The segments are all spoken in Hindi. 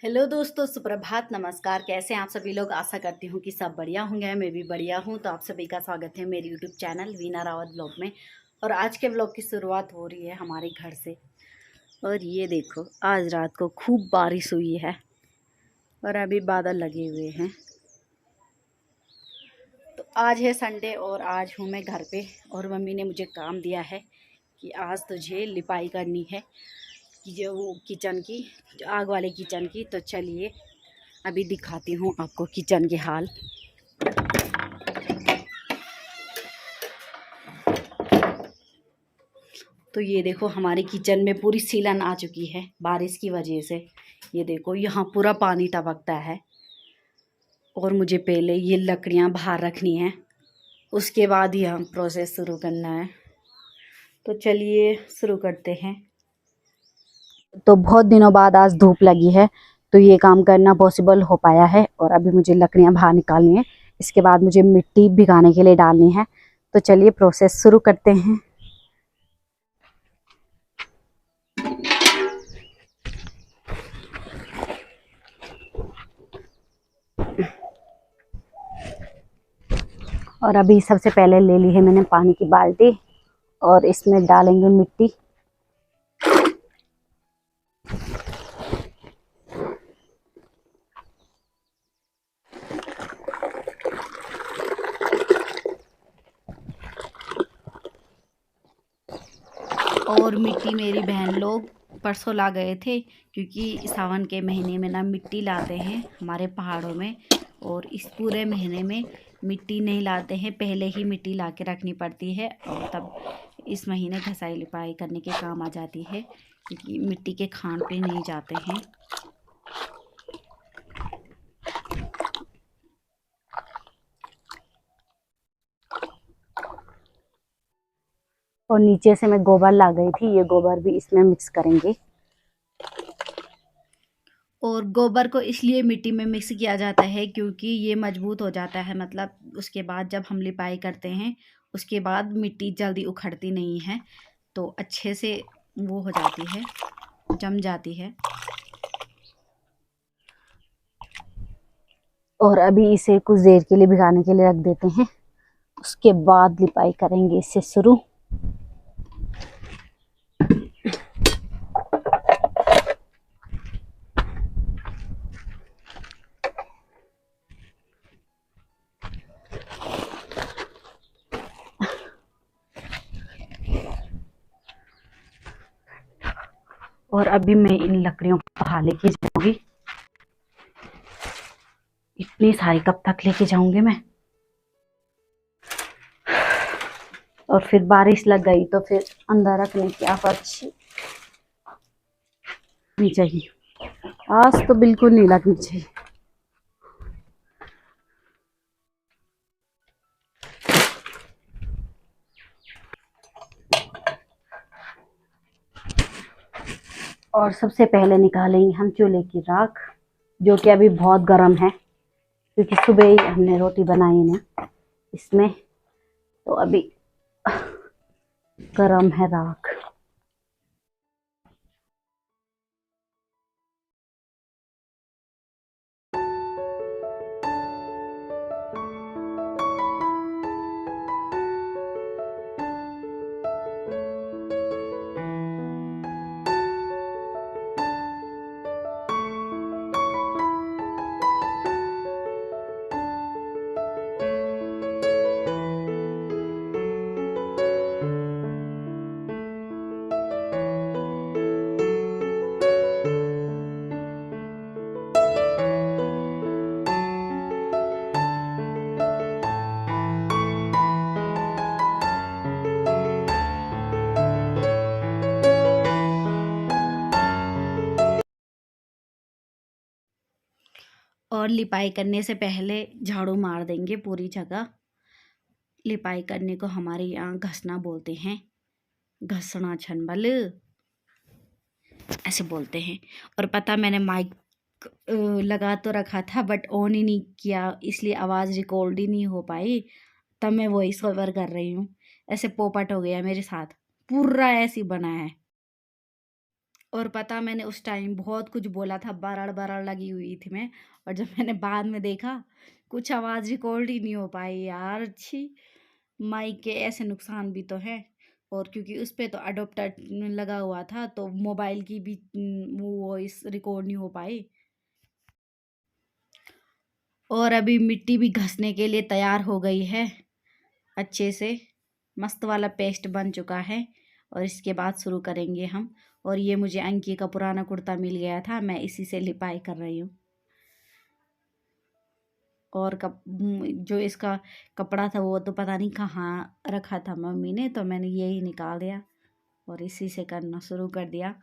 हेलो दोस्तों, सुप्रभात, नमस्कार। कैसे हैं आप सभी लोग। आशा करती हूँ कि सब बढ़िया होंगे। मैं भी बढ़िया हूँ। तो आप सभी का स्वागत है मेरे YouTube channel Veena Rawat blog में। और आज के ब्लॉग की शुरुआत हो रही है हमारे घर से। और ये देखो, आज रात को खूब बारिश हुई है और अभी बादल लगे हुए हैं। तो आज है संडे और आज हूँ मैं घर पे। और मम्मी ने मुझे काम दिया है कि आज तुझे लिपाई करनी है कि जो वो किचन की, जो आग वाले किचन की। तो चलिए अभी दिखाती हूँ आपको किचन के हाल। तो ये देखो, हमारे किचन में पूरी सीलन आ चुकी है बारिश की वजह से। ये देखो, यहाँ पूरा पानी टपकता है। और मुझे पहले ये लकड़ियाँ बाहर रखनी है, उसके बाद ही हम प्रोसेस शुरू करना है। तो चलिए शुरू करते हैं। तो बहुत दिनों बाद आज धूप लगी है, तो ये काम करना पॉसिबल हो पाया है। और अभी मुझे लकड़ियाँ बाहर निकालनी है, इसके बाद मुझे मिट्टी भिगाने के लिए डालनी है। तो चलिए प्रोसेस शुरू करते हैं। और अभी सबसे पहले ले ली है मैंने पानी की बाल्टी और इसमें डालेंगे मिट्टी। और मिट्टी मेरी बहन लोग परसों ला गए थे, क्योंकि सावन के महीने में ना मिट्टी लाते हैं हमारे पहाड़ों में। और इस पूरे महीने में मिट्टी नहीं लाते हैं, पहले ही मिट्टी ला के रखनी पड़ती है और तब इस महीने घसाई लिपाई करने के काम आ जाती है, क्योंकि मिट्टी के खान पे नहीं जाते हैं। और नीचे से मैं गोबर ला गई थी, ये गोबर भी इसमें मिक्स करेंगे। और गोबर को इसलिए मिट्टी में मिक्स किया जाता है क्योंकि ये मजबूत हो जाता है। मतलब उसके बाद जब हम लिपाई करते हैं उसके बाद मिट्टी जल्दी उखड़ती नहीं है, तो अच्छे से वो हो जाती है, जम जाती है। और अभी इसे कुछ देर के लिए भिगाने के लिए रख देते हैं, उसके बाद लिपाई करेंगे इससे शुरू। और अभी मैं इन लकड़ियों को बाहर लेके जाऊंगी। इतनी सारी कब तक लेके जाऊंगी मैं। और फिर बारिश लग गई तो फिर अंदर रखने की आफत नहीं चाहिए। आज तो बिल्कुल नहीं लगनी चाहिए। और सबसे पहले निकालेंगे हम चूल्हे की राख, जो कि अभी बहुत गर्म है क्योंकि सुबह ही हमने रोटी बनाई ना इसमें। तो अभी गर्म है राख। और लिपाई करने से पहले झाड़ू मार देंगे पूरी जगह। लिपाई करने को हमारे यहाँ घसना बोलते हैं, घसना छनबल ऐसे बोलते हैं। और पता, मैंने माइक लगा तो रखा था बट ऑन ही नहीं किया, इसलिए आवाज़ रिकॉर्ड ही नहीं हो पाई। तब मैं वॉइस ओवर कर रही हूँ। ऐसे पोपट हो गया मेरे साथ, पूरा ऐसे ही बना है। और पता मैंने उस टाइम बहुत कुछ बोला था, बरड़ बरड़ लगी हुई थी मैं। और जब मैंने बाद में देखा कुछ आवाज़ रिकॉर्ड ही नहीं हो पाई यार। अच्छी माइक के ऐसे नुकसान भी तो हैं। और क्योंकि उस पे तो अडोप्टर लगा हुआ था तो मोबाइल की भी वो वॉइस रिकॉर्ड नहीं हो पाई। और अभी मिट्टी भी घसने के लिए तैयार हो गई है अच्छे से। मस्त वाला पेस्ट बन चुका है और इसके बाद शुरू करेंगे हम। और ये मुझे अंकी का पुराना कुर्ता मिल गया था, मैं इसी से लिपाई कर रही हूँ। और जो इसका कपड़ा था वो तो पता नहीं कहाँ रखा था मम्मी ने, तो मैंने यही निकाल दिया और इसी से करना शुरू कर दिया।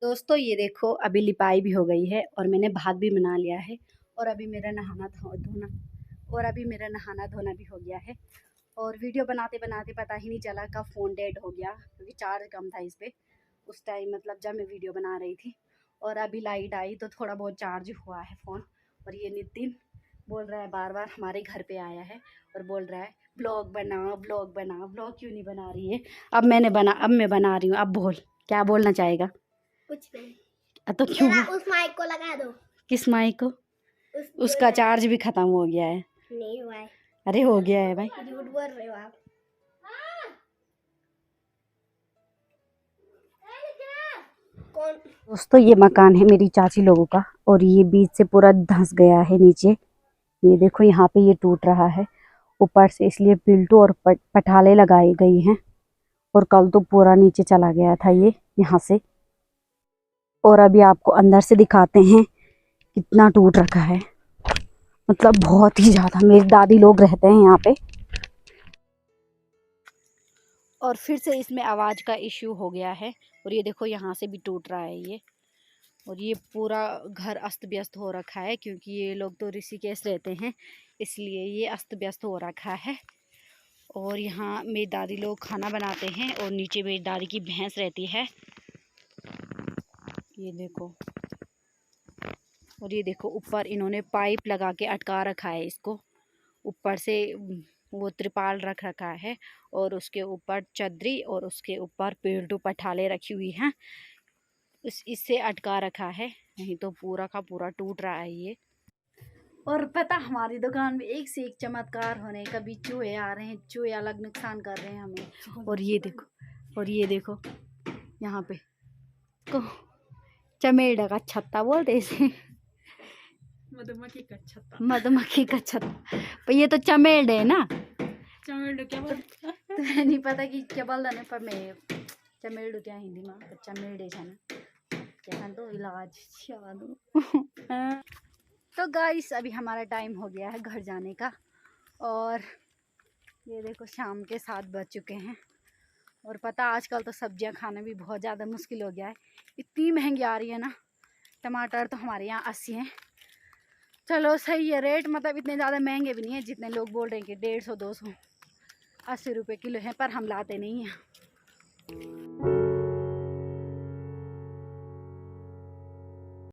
दोस्तों ये देखो अभी लिपाई भी हो गई है और मैंने भात भी बना लिया है। और अभी मेरा नहाना धोना भी हो गया है। और वीडियो बनाते बनाते पता ही नहीं चला कब फ़ोन डेड हो गया, क्योंकि चार्ज कम था इस पे उस टाइम, मतलब जब मैं वीडियो बना रही थी। और अभी लाइट आई तो थोड़ा बहुत चार्ज हुआ है फ़ोन। और ये नितिन बोल रहा है बार बार, हमारे घर पे आया है और बोल रहा है ब्लॉग बना ब्लॉग बना। ब्लॉग क्यों नहीं बना रही है? अब मैं बना रही हूँ। अब बोल, क्या बोलना चाहेगा? कुछ नहीं। तो क्यों? उस माइक को लगा दो। किस माइक को? उसका चार्ज भी खत्म हो गया है। नहीं हुआ है। अरे हो गया है भाई। झूठ बोल रहे हो आप। कौन? दोस्तों ये मकान है मेरी चाची लोगों का और ये बीच से पूरा धंस गया है नीचे। ये देखो यहाँ पे ये टूट रहा है ऊपर से, इसलिए पिल्टू और पठाले लगाई गई हैं। और कल तो पूरा नीचे चला गया था ये यहाँ से। और अभी आपको अंदर से दिखाते हैं कितना टूट रखा है, मतलब बहुत ही ज़्यादा। मेरी दादी लोग रहते हैं यहाँ पे। और फिर से इसमें आवाज़ का इश्यू हो गया है। और ये देखो यहाँ से भी टूट रहा है ये। और ये पूरा घर अस्त व्यस्त हो रखा है, क्योंकि ये लोग तो ऋषिकेश रहते हैं इसलिए ये अस्त व्यस्त हो रखा है। और यहाँ मेरी दादी लोग खाना बनाते हैं और नीचे मेरी दादी की भैंस रहती है। ये देखो। और ये देखो ऊपर इन्होंने पाइप लगा के अटका रखा है इसको। ऊपर से वो त्रिपाल रख रखा है और उसके ऊपर चद्री और उसके ऊपर पेड़ पठाले रखी हुई हैं। इससे अटका रखा है, नहीं तो पूरा का पूरा टूट रहा है ये। और पता हमारी दुकान में एक से एक चमत्कार होने, कभी चूहे आ रहे हैं, चूहे अलग नुकसान कर रहे हैं हमें। और ये देखो यहाँ पे को चमेड़ा का छत्ता बोलते इसे। मधुमक्खी का छत्ता। मधुमक्खी का छत्ता, पर ये तो चमेड़ है ना। चमेड़ क्या बोलते हैं? तुम्हें नहीं पता कि क्या बोलता है, पर मैं चमेड़ क्या हिंदी में, चमेड़ है ना क्या तो इलाज तो गाइस अभी हमारा टाइम हो गया है घर जाने का, और ये देखो शाम के 7 बज चुके हैं। और पता आजकल तो सब्जियां खाना भी बहुत ज़्यादा मुश्किल हो गया है, इतनी महंगी आ रही है ना। टमाटर तो हमारे यहाँ 80 हैं। चलो सही है रेट, मतलब इतने ज़्यादा महंगे भी नहीं है जितने लोग बोल रहे हैं कि 150 200 80 रुपये किलो है, पर हम लाते नहीं हैं।